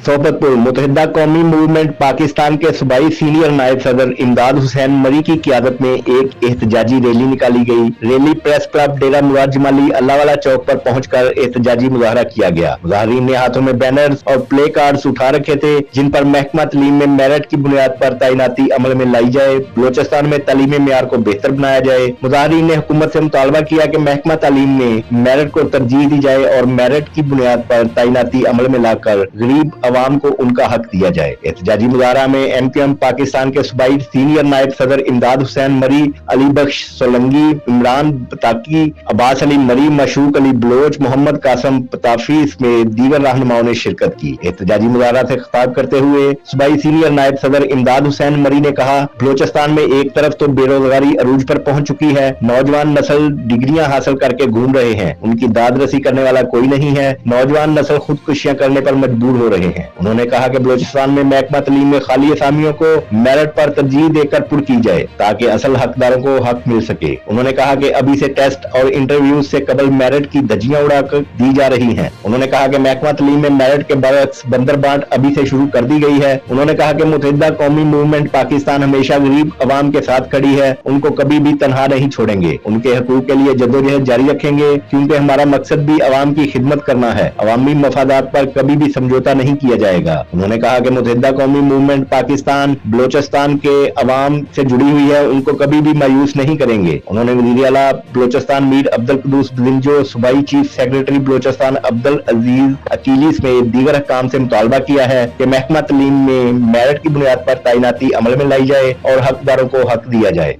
सोपतपुर मुतहिदा कौमी मूवमेंट पाकिस्तान के सूबाई सीनियर नायब सदर इमदाद हुसैन मरी की क़ियादत में एक एहतजाजी रैली निकाली गई। रैली प्रेस क्लब डेरा मुराद जमाली अल्लाहवाला चौक पर पहुंचकर एहतजाजी मुजाहरा किया गया। मुजाहरीन ने हाथों में बैनर्स और प्ले कार्ड्स उठा रखे थे जिन पर महकमा तालीम में मेरिट की बुनियाद पर तैनाती अमल में लाई जाए, बलोचिस्तान में तालीमी मेयार को बेहतर बनाया जाए। मुजाहरीन ने हुकूमत से मुतालबा किया कि महकमा तालीम में मेरिट को तरजीह दी जाए और मेरिट की बुनियाद पर तैनाती अमल में लाकर गरीब अवाम को उनका हक दिया जाए। एहतजाजी मुजाहरा में एमक्यूएम पाकिस्तान के सूबाई सीनियर नायब सदर इमदाद हुसैन मरी, अली बख्श सोलंगी, इमरान बताकी, अब्बास अली मरी, मशूक अली बलोच, मोहम्मद कासम पताफी समेत दीगर रहनुमाओं ने शिरकत की। एहतजाजी मुजाहरा से खिताब करते हुए सूबाई सीनियर नायब सदर इमदाद हुसैन मरी ने कहा, बलोचिस्तान में एक तरफ तो बेरोजगारी अरूज पर पहुंच चुकी है, नौजवान नस्ल डिग्रियां हासिल करके घूम रहे हैं, उनकी दाद रसी करने वाला कोई नहीं है, नौजवान नस्ल खुदकुशियां करने पर मजबूर हो रहे हैं। उन्होंने कहा कि बलोचिस्तान में महकमा तालीम में खाली असामियों को मेरिट पर तरजीह देकर पुर की जाए ताकि असल हकदारों को हक मिल सके। उन्होंने कहा कि अभी से टेस्ट और इंटरव्यू से कबल मेरिट की धज्जियां उड़ाकर दी जा रही हैं। उन्होंने कहा कि महकमा तालीम में मेरिट के बरक्स बंदर बांट अभी से शुरू कर दी गई है। उन्होंने कहा कि मुतहिदा कौमी मूवमेंट पाकिस्तान हमेशा गरीब अवाम के साथ खड़ी है, उनको कभी भी तनहा नहीं छोड़ेंगे, उनके हकूक के लिए जद्दोजहद जारी रखेंगे क्योंकि हमारा मकसद भी अवाम की खिदमत करना है। अवामी मफादात पर कभी भी समझौता नहीं किया जाएगा। उन्होंने कहा कि मुतहिदा कौमी मूवमेंट पाकिस्तान बलोचिस्तान के अवाम से जुड़ी हुई है, उनको कभी भी मायूस नहीं करेंगे। उन्होंने वज़ीर आला बलोचिस्तान मीर अब्दुल कुद्दूस बिलिंजो, सूबाई चीफ सेक्रेटरी बलोचिस्तान अब्दुल अजीज अकीली समेत दीगर हकाम से मुतालबा किया है कि महकमा तालीम में मेरिट की बुनियाद पर तैनाती अमल में लाई जाए और हकदारों को हक दिया जाए।